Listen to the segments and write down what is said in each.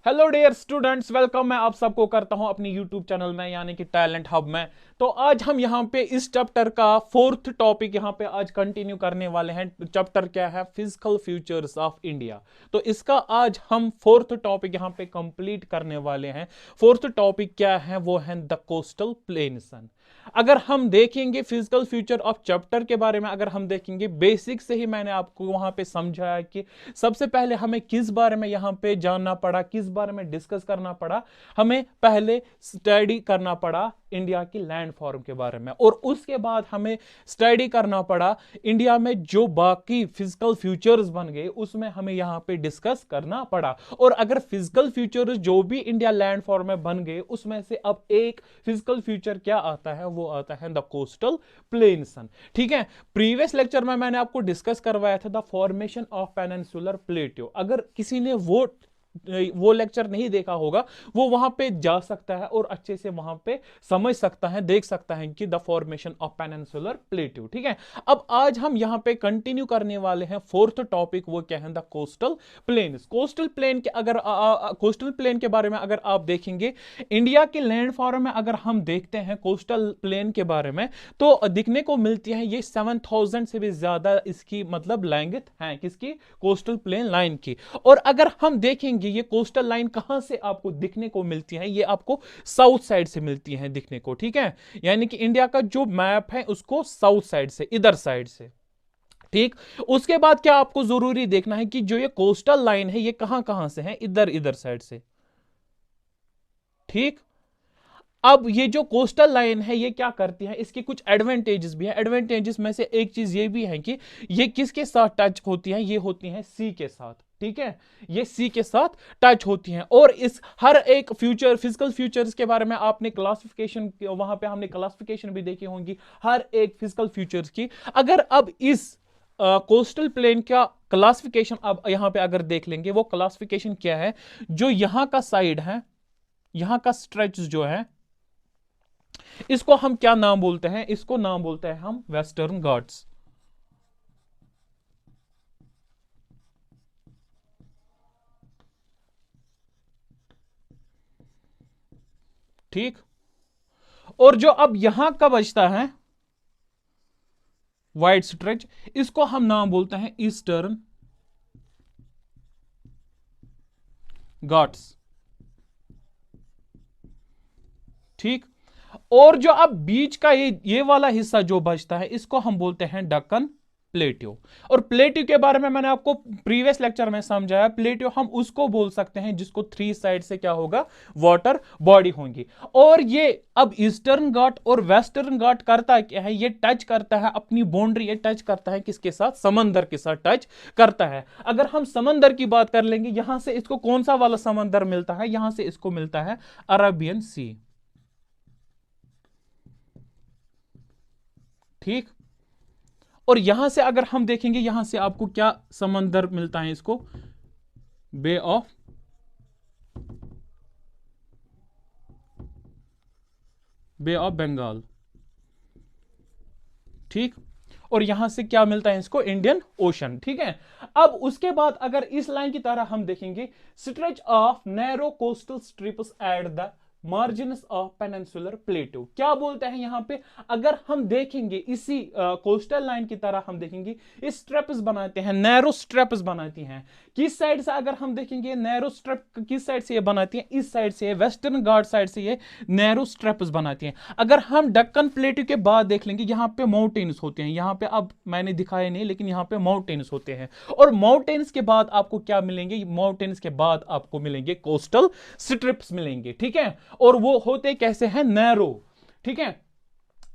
Hello dear students, welcome. मैं आप सबको करता हूं अपनी यूट्यूब चैनल में यानी कि टैलेंट हब में। तो आज हम यहां पे इस चैप्टर का फोर्थ टॉपिक यहां पे आज कंटिन्यू करने वाले हैं। चैप्टर क्या है? Physical futures of India. तो इसका आज हम फोर्थ टॉपिक यहां पे कंप्लीट करने वाले हैं। फोर्थ टॉपिक क्या है? वो है द कोस्टल प्लेन्सन। अगर हम देखेंगे फिजिकल फ्यूचर ऑफ चैप्टर के बारे में, अगर हम देखेंगे बेसिक से ही मैंने आपको वहां पे समझाया कि सबसे पहले हमें किस बारे में यहां पे जानना पड़ा, किस बारे में डिस्कस करना पड़ा। हमें पहले स्टडी करना पड़ा इंडिया की लैंड फॉर्म के बारे में, और उसके बाद हमें स्टडी करना पड़ा इंडिया में जो बाकी फिजिकल फ्यूचर्स बन गए उसमें हमें यहां पे डिस्कस करना पड़ा। और अगर फिजिकल फ्यूचर्स जो भी इंडिया लैंड फॉर्म में बन गए उसमें से अब एक फिजिकल फ्यूचर क्या आता है? वो आता है द कोस्टल प्लेन्सन। ठीक है, प्रीवियस लेक्चर में मैंने आपको डिस्कस करवाया था the formation of peninsular plateau. अगर किसी ने वो लेक्चर नहीं देखा होगा वो वहां पे जा सकता है और अच्छे से वहां पे समझ सकता है, देख सकता है कि the formation of peninsular plateau. ठीक है, अब आज हम यहां पे कंटिन्यू करने वाले हैं फोर्थ टॉपिक। वो क्या है? The coastal planes. Coastal plain के अगर कोस्टल प्लेन के बारे में अगर आप देखेंगे इंडिया के लैंड फॉर्म में, अगर हम देखते हैं कोस्टल प्लेन के बारे में तो दिखने को मिलती है ये 7000 से भी ज्यादा इसकी मतलब लैंग्थ है किसकी? कोस्टल प्लेन लाइन की। और अगर हम देखेंगे ये कोस्टल लाइन कहां से आपको दिखने को मिलती है? ये आपको साउथ साइड से मिलती है दिखने को। ठीक है, यानी कि इंडिया का जो मैप है उसको साउथ साइड से, इधर साइड से। ठीक, उसके बाद क्या आपको जरूरी देखना है कि जो ये कोस्टल लाइन है ये कहां कहां से है? इधर इधर साइड से। ठीक, अब ये जो कोस्टल लाइन है ये क्या करती है? इसके कुछ एडवांटेजेस भी है। एडवांटेजेस में से एक चीज ये भी है कि ये किसके साथ टच होती है? ये होती है सी के साथ। ठीक है, ये सी के साथ टच होती हैं। और इस हर एक फ्यूचर फिजिकल फ्यूचर्स के बारे में आपने क्लासिफिकेशन, वहां पे हमने क्लासिफिकेशन भी देखी होंगी हर एक फिजिकल फ्यूचर्स की। अगर अब इस कोस्टल प्लेन का क्लासिफिकेशन अब यहां पे अगर देख लेंगे, वो क्लासिफिकेशन क्या है? जो यहां का साइड है, यहां का स्ट्रेच जो है, इसको हम क्या नाम बोलते हैं? इसको नाम बोलते हैं हम वेस्टर्न घाट्स। ठीक, और जो अब यहां का बचता है वाइड स्ट्रेच, इसको हम नाम बोलते हैं ईस्टर्न घाट्स। ठीक, और जो अब बीच का ये वाला हिस्सा जो बचता है इसको हम बोलते हैं दक्कन प्लेट्यू। और प्लेट्यू के बारे में मैंने आपको प्रीवियस लेक्चर में समझाया। प्लेट्यू हम उसको बोल सकते हैं जिसको थ्री साइड से क्या होगा? वाटर बॉडी होंगी। और ये अब ईस्टर्न घाट और वेस्टर्न घाट करता क्या है? ये टच करता है अपनी बाउंड्री, ये टच करता है किसके साथ? समंदर के साथ टच करता है। अगर हम समंदर की बात कर लेंगे, यहां से इसको कौन सा वाला समंदर मिलता है? यहां से इसको मिलता है अरेबियन सी। ठीक, और यहां से अगर हम देखेंगे, यहां से आपको क्या समंदर मिलता है? इसको बे ऑफ बंगाल। ठीक, और यहां से क्या मिलता है इसको? Indian ocean. ठीक है, अब उसके बाद अगर इस लाइन की तरह हम देखेंगे, stretch of narrow coastal strips at the margins of peninsular प्लेटू। क्या बोलते हैं यहां पे? अगर हम देखेंगे इसी कोस्टल लाइन की तरह हम देखेंगे, इस स्ट्रेप्स बनाते हैं, नैरो स्ट्रेप्स बनाती हैं। किस साइड से अगर हम देखेंगे नैरो स्ट्रेप किस साइड से ये बनाती हैं? इस साइड से, वेस्टर्न घाट साइड से ये नैरो स्ट्रेप्स बनाती हैं। अगर हम दक्कन प्लेटू के बाद देख लेंगे, यहां पे माउंटेन्स होते हैं। यहां पे अब मैंने दिखाया नहीं, लेकिन यहां पे माउंटेन्स होते हैं। और माउंटेन्स के बाद आपको क्या मिलेंगे? माउंटेन्स के बाद आपको मिलेंगे कोस्टल स्ट्रिप्स मिलेंगे। ठीक है, और वो होते कैसे हैं? नैरो। ठीक है,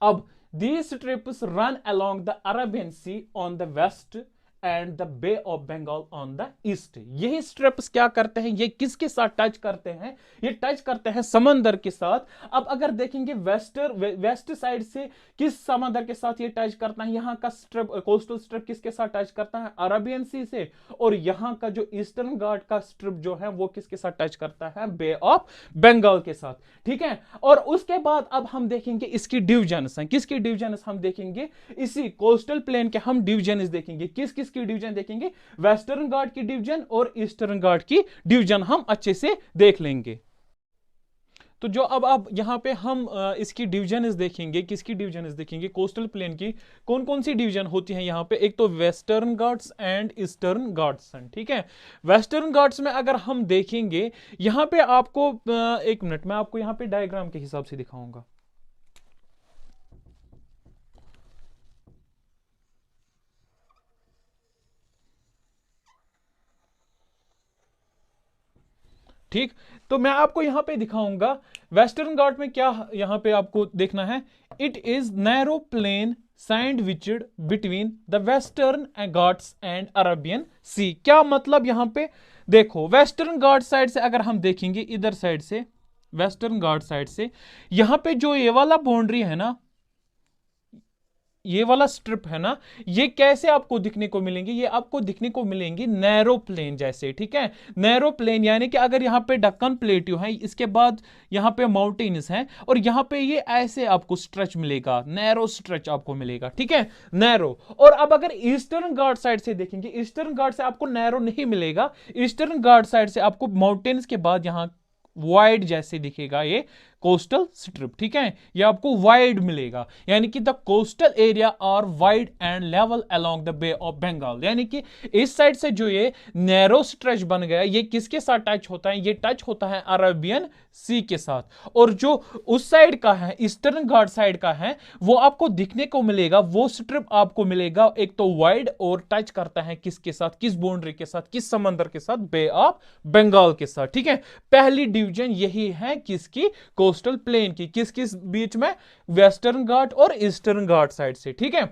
अब these strips run along the Arabian Sea on the west and the Bay of Bengal on the east. यही स्ट्रिप्स क्या करते हैं? ये किसके साथ टच करते हैं? ये टच करते हैं समंदर के साथ। अब अगर देखेंगे वेस्ट साइड से किस समंदर के साथ ये टच करता है? यहां का स्ट्रिप, कोस्टल स्ट्रिप किसके साथ टच करता है? अरेबियन सी से। और यहां का जो ईस्टर्न घाट का स्ट्रिप जो है वो किसके साथ टच करता है? बे ऑफ बंगाल के साथ। ठीक है, और उसके बाद अब हम देखेंगे इसकी डिविजन्स हैं। किसकी डिविजन्स हम देखेंगे? इसी कोस्टल प्लेन के हम डिविजन्स देखेंगे। किस किस किसकी डिवीजन देखेंगे, वेस्टर्न घाट की डिवीजन और ईस्टर्न घाट की डिवीजन हम अच्छे से देख लेंगे। तो जो अब यहां पे हम इसकी डिवीजन देखेंगे, किसकी डिवीजन देखेंगे, कोस्टल प्लेन की कौन कौन सी डिवीजन होती है यहां पे। एक तो western Ghats and eastern Ghats, ठीक है। वेस्टर्न घाट्स में अगर हम देखेंगे यहां पे आपको एक मिनट, मैं आपको यहां पे डायग्राम के हिसाब से दिखाऊंगा। ठीक, तो मैं आपको यहां पे दिखाऊंगा वेस्टर्न घाट में क्या यहां पे आपको देखना है। It is narrow plain sandwiched between the Western Ghats and Arabian Sea. क्या मतलब यहां पे देखो, वेस्टर्न घाट साइड से अगर हम देखेंगे, इधर साइड से वेस्टर्न घाट साइड से यहां पे जो ये वाला बाउंड्री है ना, ये वाला स्ट्रिप है ना, ये कैसे आपको दिखने को मिलेंगे, ये आपको दिखने को मिलेंगी नैरो प्लेन जैसे, ठीक है। नैरो प्लेन यानी कि अगर यहां पे दक्कन प्लेट्यू है, इसके बाद यहां पे माउंटेन्स हैं और यहां पे ये ऐसे आपको स्ट्रेच मिलेगा, नैरो स्ट्रेच आपको मिलेगा, ठीक है, नैरो। और अब अगर ईस्टर्न घाट साइड से देखेंगे, ईस्टर्न घाट से आपको नैरो नहीं मिलेगा, ईस्टर्न घाट साइड से आपको माउंटेन्स के बाद यहां वाइड जैसे दिखेगा ये कोस्टल स्ट्रिप, ठीक है, ये आपको वाइड मिलेगा। यानी कि the coastal area are wide and level along the Bay of Bengal. यानी कि इस साइड से जो ये नैरो स्ट्रेच बन गया, ये किसके साथ टच होता है, ये टच होता है अरेबियन सी के साथ। और जो उस साइड का है, ईस्टर्न घाट साइड का है, वो आपको दिखने को मिलेगा, वो स्ट्रिप आपको मिलेगा एक तो वाइड और टच करता है किसके साथ, किस बाउंड्री के साथ, किस समंदर के साथ, बे ऑफ बंगाल के साथ, ठीक है। पहली डिवीजन यही है किसकी, कोस्टल प्लेन की, किस किस बीच में, वेस्टर्न घाट और ईस्टर्न घाट साइड से, ठीक है।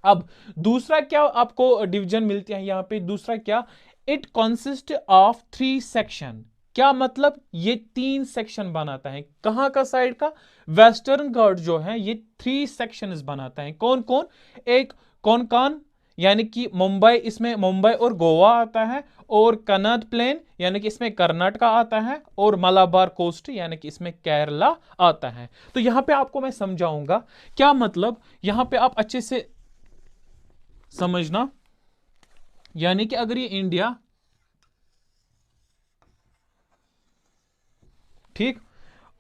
अब दूसरा क्या आपको डिवीजन मिलती है यहां पे, दूसरा क्या, इट कंसिस्ट ऑफ 3 सेक्शन। क्या मतलब, ये 3 सेक्शन बनाता है, कहां का साइड का, वेस्टर्न घाट जो है ये 3 सेक्शंस बनाता है। कौन कौन, एक कोंकण यानी कि मुंबई, इसमें मुंबई और गोवा आता है, और कनॉट प्लेन यानी कि इसमें कर्नाटका आता है, और मलाबार कोस्ट यानी कि इसमें केरला आता है। तो यहां पे आपको मैं समझाऊंगा क्या मतलब, यहां पे आप अच्छे से समझना। यानी कि अगर ये इंडिया, ठीक,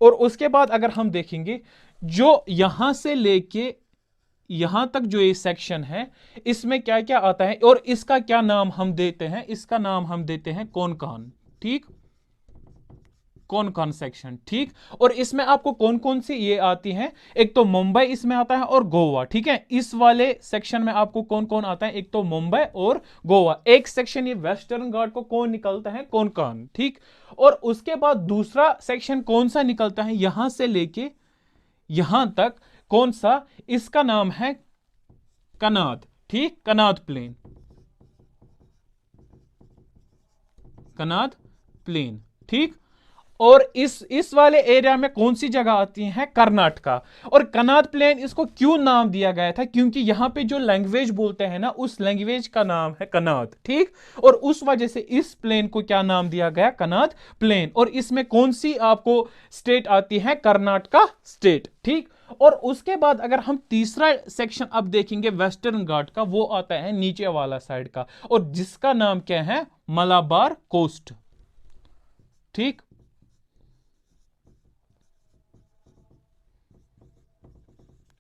और उसके बाद अगर हम देखेंगे जो यहां से लेके यहां तक जो ये सेक्शन है, इसमें क्या क्या आता है, और इसका क्या नाम हम देते हैं, इसका नाम हम देते हैं कोंकण, ठीक, कोंकण सेक्शन, ठीक। और इसमें आपको कौन कौन सी ये आती हैं, एक तो मुंबई इसमें आता है और गोवा, ठीक है। इस वाले सेक्शन में आपको कौन कौन आता है, एक तो मुंबई और गोवा। एक सेक्शन ये वेस्टर्न घाट को कौन निकलता है, कोंकण, ठीक। और उसके बाद दूसरा सेक्शन कौन सा निकलता है, यहां से लेके यहां तक, कौन सा, इसका नाम है कनाद, ठीक, कनाद प्लेन, कनाद प्लेन, ठीक। और इस वाले एरिया में कौन सी जगह आती है, कर्नाटका। और कनाद प्लेन इसको क्यों नाम दिया गया था, क्योंकि यहां पे जो लैंग्वेज बोलते हैं ना, उस लैंग्वेज का नाम है कनाद, ठीक। और उस वजह से इस प्लेन को क्या नाम दिया गया, कनाद प्लेन। और इसमें कौन सी आपको स्टेट आती है, कर्नाटका स्टेट, ठीक। और उसके बाद अगर हम तीसरा सेक्शन अब देखेंगे वेस्टर्न घाट का, वो आता है नीचे वाला साइड का, और जिसका नाम क्या है, मलाबार कोस्ट, ठीक।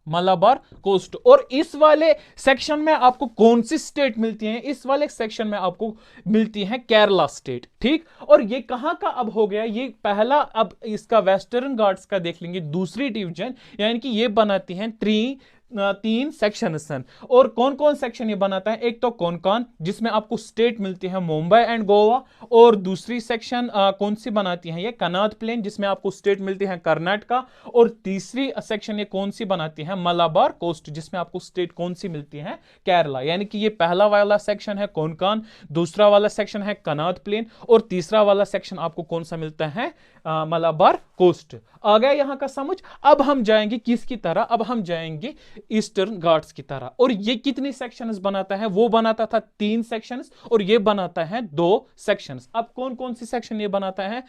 मलाबार कोस्ट। और इस वाले सेक्शन में आपको कौन सी स्टेट मिलती है, इस वाले सेक्शन में आपको मिलती है केरला स्टेट, ठीक। और ये कहां का अब हो गया, ये पहला, अब इसका वेस्टर्न घाट्स का देख लेंगे दूसरी डिवीजन, यानी कि ये बनाती हैं 3 सेक्शन। और कौन कौन सेक्शन ये बनाता है, एक तो कोंकण जिसमें आपको स्टेट मिलती है मुंबई एंड गोवा, और दूसरी सेक्शन कौन सी बनाती है, ये कनाद प्लेन जिसमें आपको स्टेट मिलती है कर्नाटका, और तीसरी सेक्शन ये कौन सी बनाती है, मलाबार कोस्ट जिसमें आपको स्टेट कौन सी मिलती है, केरला। यानी कि ये पहला वाला सेक्शन है कोंकण, दूसरा वाला सेक्शन है कनाद प्लेन, और तीसरा वाला सेक्शन आपको कौन सा मिलता है, मलाबार कोस्ट। आ गया यहां का समझ। अब हम जाएंगे किसकी तरह, अब हम जाएंगे ईस्टर्न घाट्स की तरह। और ये कितनी सेक्शंस बनाता है, वो बनाता था 3 सेक्शंस, और ये बनाता है 2 सेक्शंस। अब कौन कौन सी सेक्शन ये बनाता है,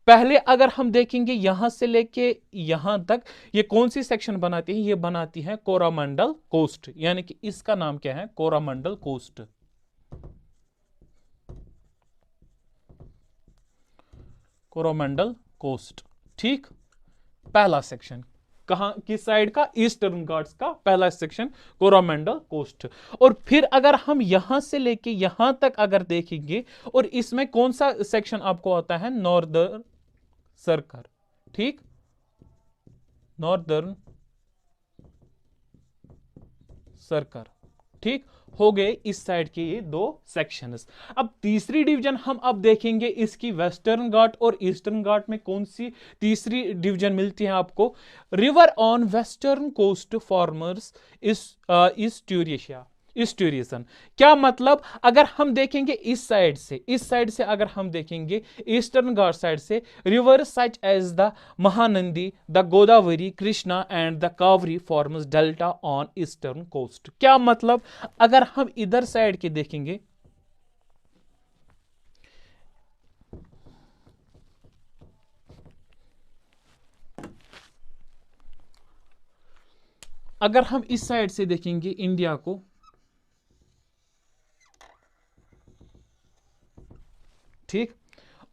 पहले अगर हम देखेंगे यहां से लेके यहां तक, ये कौन सी सेक्शन बनाती है, ये बनाती है कोरामंडल कोस्ट, यानी कि इसका नाम क्या है, कोरामंडल कोस्ट, कोरोमंडल कोस्ट। ठीक, पहला सेक्शन कहां, किस साइड का, ईस्टर्न घाट्स का पहला सेक्शन कोरोमंडल कोस्ट। और फिर अगर हम यहां से लेके यहां तक अगर देखेंगे, और इसमें कौन सा सेक्शन आपको आता है, नॉर्दर्न सर्कल। ठीक, नॉर्दर्न सर्कल। ठीक, हो गए इस साइड के ये दो सेक्शंस। अब तीसरी डिवीजन हम अब देखेंगे इसकी, वेस्टर्न घाट और ईस्टर्न घाट में कौन सी तीसरी डिवीजन मिलती है आपको, river on western coast formers estuaries, estuarine. क्या मतलब, अगर हम देखेंगे इस साइड से अगर हम देखेंगे ईस्टर्न घाट साइड से, river such as the Mahanadi, the Godavari, Krishna and the Kaveri forms delta on eastern coast. क्या मतलब, अगर हम इधर साइड के देखेंगे, अगर हम इस साइड से देखेंगे इंडिया को, ठीक,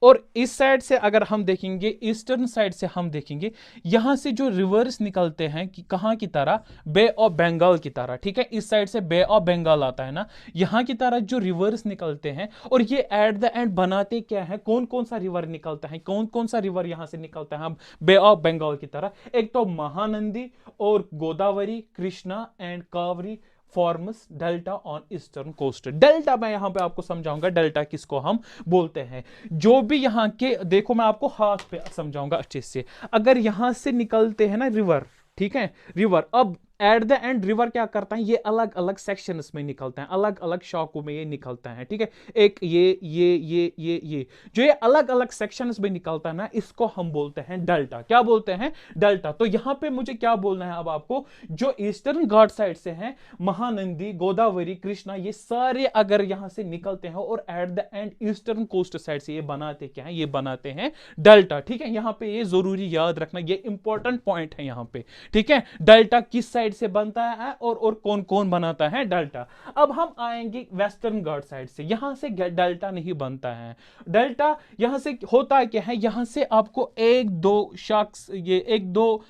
और इस साइड से अगर हम देखेंगे, ईस्टर्न साइड से हम देखेंगे, यहां से जो रिवर्स निकलते हैं कि कहां की तरह, बे ऑफ बंगाल की तरह। ठीक है, इस साइड से बे ऑफ बंगाल आता है ना, यहां की तरह जो रिवर्स निकलते हैं, और ये एट द एंड बनाते क्या है, कौन कौन सा रिवर निकलता है, कौन कौन सा रिवर यहां से निकलता है बे ऑफ बंगाल की तरह, एक तो महानंदी और Godavari, Krishna and Kaveri forms delta on eastern coast. Delta मैं यहां पे आपको समझाऊंगा, डेल्टा किसको हम बोलते हैं। जो भी यहां के, देखो मैं आपको हाथ पे समझाऊंगा अच्छे से, अगर यहां से निकलते हैं ना रिवर, ठीक है, रिवर, अब एट द एंड रिवर क्या करता है, ये अलग अलग सेक्शंस में निकलते हैं, अलग अलग शाखों में ये निकलता है। ठीक है, एक ये जो ये अलग अलग सेक्शंस में निकलता है ना, इसको हम बोलते हैं डेल्टा। क्या बोलते हैं, डेल्टा। तो यहां पे मुझे क्या बोलना है अब आपको, जो ईस्टर्न घाट साइड से हैं, महानंदी, गोदावरी, कृष्णा, ये सारे अगर यहां से निकलते हैं और at the end eastern coast side से ये बनाते क्या है, ये बनाते हैं डेल्टा। ठीक है, यहां पे ये जरूरी याद रखना, ये इंपॉर्टेंट पॉइंट है यहां पे। ठीक है, डेल्टा किस साइड से बनता है और कौन कौन बनाता है डेल्टा। अब हम आएंगे वेस्टर्न घाट साइड से, यहां से डेल्टा नहीं बनता है। डेल्टा यहां से होता क्या है, यहां से आपको एक दो शख्स, ये एक दो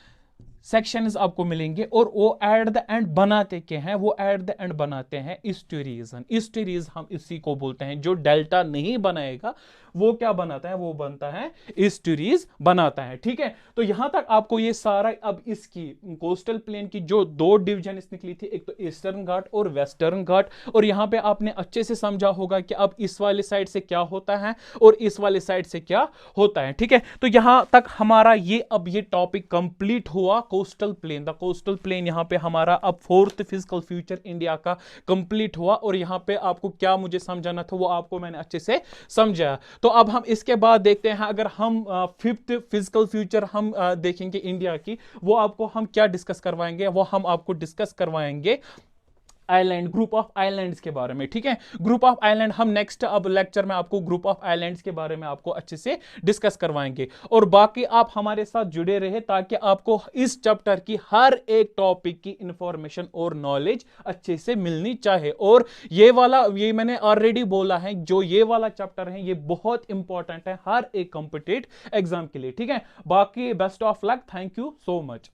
सेक्शंस आपको मिलेंगे, और वो एट द एंड बनाते क्या हैं, वो एट द एंड बनाते हैं ईस्टूरियन। ईस्टूरियन हम इसी को बोलते हैं। जो डेल्टा नहीं बनाएगा वो क्या बनाता है, वो बनता है ईस्टूरियन बनाता है। ठीक है, तो यहां तक आपको ये सारा, अब इसकी कोस्टल प्लेन की जो दो डिवीजन निकली थी, एक तो ईस्टर्न घाट और वेस्टर्न घाट, और यहां पे आपने अच्छे से समझा होगा कि अब इस वाले साइड से क्या होता है और इस वाले साइड से क्या होता है। ठीक है, तो यहां तक हमारा ये, अब ये टॉपिक कंप्लीट हुआ, coastal plain. The coastal plain यहां पे हमारा अब फोर्थ फिजिकल फ्यूचर इंडिया का कंप्लीट हुआ, और यहां पे आपको क्या मुझे समझाना था वो आपको मैंने अच्छे से समझाया। तो अब हम इसके बाद देखते हैं, अगर हम फिफ्थ फिजिकल फ्यूचर हम देखेंगे इंडिया की, वो आपको हम क्या डिस्कस करवाएंगे, वो हम आपको डिस्कस करवाएंगे आइलैंड, ग्रुप ऑफ आइलैंड्स के बारे में। ठीक है, ग्रुप ऑफ आइलैंड हम नेक्स्ट अब लेक्चर में आपको ग्रुप ऑफ आइलैंड्स के बारे में आपको अच्छे से डिस्कस करवाएंगे। और बाकी आप हमारे साथ जुड़े रहे ताकि आपको इस चैप्टर की हर एक टॉपिक की इंफॉर्मेशन और नॉलेज अच्छे से मिलनी चाहे। और ये वाला, ये मैंने ऑलरेडी बोला है, जो ये वाला चैप्टर है ये बहुत इंपॉर्टेंट है हर एक कॉम्पिटिटिव एग्जाम के लिए। ठीक है, बाकी best of luck, thank you so much.